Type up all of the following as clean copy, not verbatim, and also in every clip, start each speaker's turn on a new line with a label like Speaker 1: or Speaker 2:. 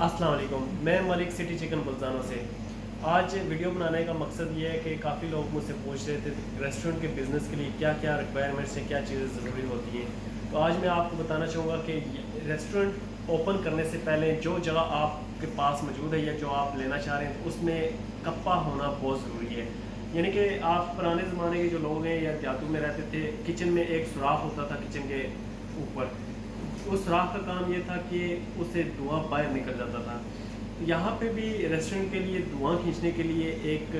Speaker 1: अस्सलाम वालेकुम। मैं मलिक सिटी चिकन बुल्जाना से आज वीडियो बनाने का मकसद ये है कि काफ़ी लोग मुझसे पूछ रहे थे रेस्टोरेंट के बिज़नेस के लिए क्या क्या रिक्वायरमेंट्स हैं, क्या चीज़ें ज़रूरी होती हैं। तो आज मैं आपको बताना चाहूँगा कि रेस्टोरेंट ओपन करने से पहले जो जगह आपके पास मौजूद है या जो आप लेना चाह रहे हैं तो उसमें कप्पा होना बहुत ज़रूरी है। यानी कि आप पुराने ज़माने के जो लोग हैं या देहातों में रहते थे, किचन में एक सुराख होता था किचन के ऊपर। उस राख का काम ये था कि उससे धुआं बाहर निकल जाता था। यहाँ पे भी रेस्टोरेंट के लिए धुआं खींचने के लिए एक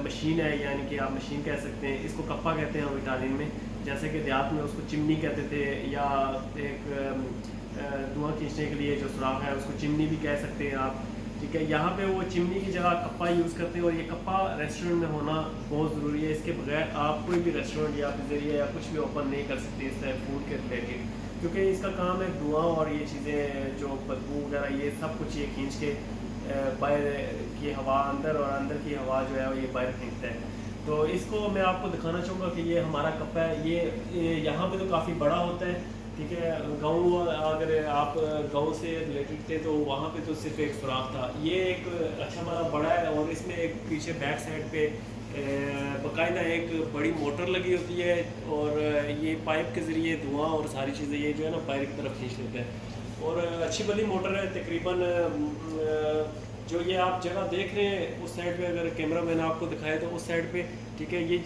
Speaker 1: मशीन है, यानी कि आप मशीन कह सकते हैं, इसको कप्पा कहते हैं हम इटालियन में। जैसे कि देहात में उसको चिमनी कहते थे, या एक धुआं खींचने के लिए जो सुराख है उसको चिमनी भी कह सकते हैं आप। ठीक है, यहाँ पे वो चिमनी की जगह कप्पा यूज़ करते हैं और ये कप्पा रेस्टोरेंट में होना बहुत ज़रूरी है। इसके बगैर आप कोई भी रेस्टोरेंट या पिज़्ज़ेरिया या कुछ भी ओपन नहीं कर सकते इस तरह फूड के रिलेटेड, क्योंकि इसका काम है धुआं और ये चीज़ें जो बदबू वगैरह ये सब कुछ ये खींच के बाहर की हवा अंदर और अंदर की हवा जो है ये बाहर खींचता है। तो इसको मैं आपको दिखाना चाहूँगा कि ये हमारा कप्पा है। ये यहाँ पे तो काफ़ी बड़ा होता है। ठीक है, गाँव अगर आप गाँव से रिलेटेड थे तो वहाँ पे तो सिर्फ एक सुराख था। ये एक अच्छा बड़ा बड़ा है और इसमें एक पीछे बैक साइड पे बाकायदा एक बड़ी मोटर लगी होती है और ये पाइप के ज़रिए धुआं और सारी चीज़ें ये जो है ना बाहर की तरफ खींच लेते हैं। और अच्छी बड़ी मोटर है तकरीबन जो ये आप जगह देख रहे हैं उस साइड पे, अगर कैमरा मैन आपको दिखाए तो उस साइड पे, ठीक है, ये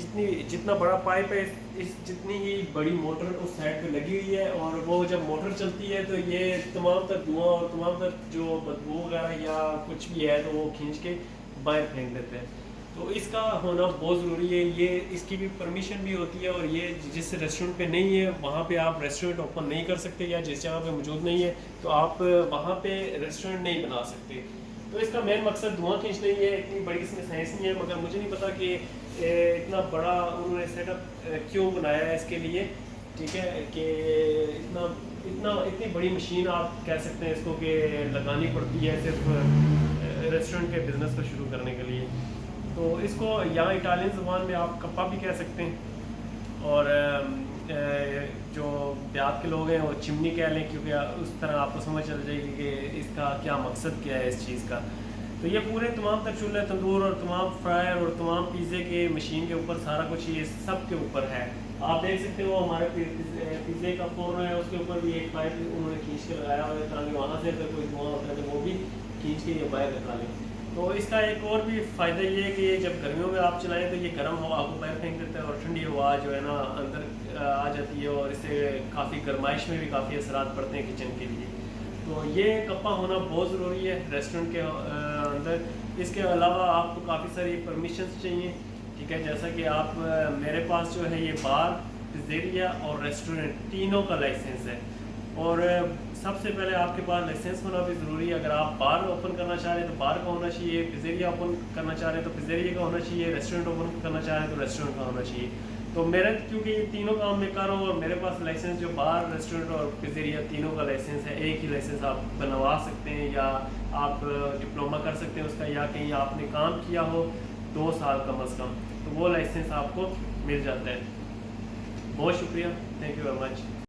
Speaker 1: जितना बड़ा पाइप है इस जितनी ही बड़ी मोटर उस साइड पे लगी हुई है। और वो जब मोटर चलती है तो ये तमाम तर धुआं और तमाम तर जो बदबू वगैरह या कुछ भी है तो वो खींच के बाहर फेंक देते हैं। तो इसका होना बहुत ज़रूरी है। ये इसकी भी परमिशन भी होती है और ये जिस रेस्टोरेंट पे नहीं है वहाँ पे आप रेस्टोरेंट ओपन नहीं कर सकते, या जिस जगह पे मौजूद नहीं है तो आप वहाँ पे रेस्टोरेंट नहीं बना सकते। तो इसका मेन मकसद धुआं खींचना ही है। इतनी बड़ी इसमें साइंस नहीं है, मगर मुझे नहीं पता कि इतना बड़ा उन्होंने सेटअप क्यों बनाया है इसके लिए। ठीक है, कि इतना इतना इतनी बड़ी मशीन आप कह सकते हैं इसको कि लगानी पड़ती है सिर्फ रेस्टोरेंट के बिज़नेस को शुरू करने के लिए। तो इसको यहाँ इटालियन ज़बान में आप कप्पा भी कह सकते हैं और जो देहात के लोग हैं वो चिमनी कह लें, क्योंकि उस तरह आपको समझ चल जाएगी कि इसका क्या मकसद क्या है इस चीज़ का। तो ये पूरे तमाम तर चूल्हे तंदूर और तमाम फ्रायर और तमाम पिज़्ज़े के मशीन के ऊपर सारा कुछ ये सब के ऊपर है। आप देख सकते हो हमारे पिज़्ज़े का फोरन है, उसके ऊपर भी एक पाइप उन्होंने खींच के लगाया हुआ है ताकि वहाँ से अगर कोई धुआं होता है तो वो भी खींच के ये बाहर निकालें। तो इसका एक और भी फ़ायदा ये है कि जब गर्मियों में आप चलाएं तो ये गर्म हवा आपको बाहर फेंक देता है और ठंडी हवा जो है ना अंदर आ जाती है और इससे काफ़ी गर्माइश में भी काफ़ी असरात पड़ते हैं किचन के लिए। तो ये कप्पा होना बहुत ज़रूरी है रेस्टोरेंट के अंदर। इसके अलावा आपको काफ़ी सारी परमिशंस चाहिए। ठीक है, जैसा कि आप मेरे पास जो है ये बार, पिज़्ज़ेरिया और रेस्टोरेंट तीनों का लाइसेंस है। और सबसे पहले आपके पास लाइसेंस होना भी ज़रूरी है। अगर आप बार ओपन करना चाह रहे हैं तो बार का होना चाहिए, पिज़्ज़ेरिया ओपन करना चाह रहे हैं तो पिज़्ज़ेरिया का होना चाहिए, रेस्टोरेंट ओपन करना चाह रहे हैं तो रेस्टोरेंट का होना चाहिए। तो मेरे क्योंकि ये तीनों काम मैं कर रहा हूँ और मेरे पास लाइसेंस जो बार, रेस्टोरेंट और पिज़्ज़ेरिया तीनों का लाइसेंस है, एक ही लाइसेंस आप बनवा सकते हैं या आप डिप्लोमा कर सकते हैं उसका, या कहीं आपने काम किया हो 2 साल कम अज़ कम, तो वो लाइसेंस आपको मिल जाता है। बहुत शुक्रिया, थैंक यू वेरी मच।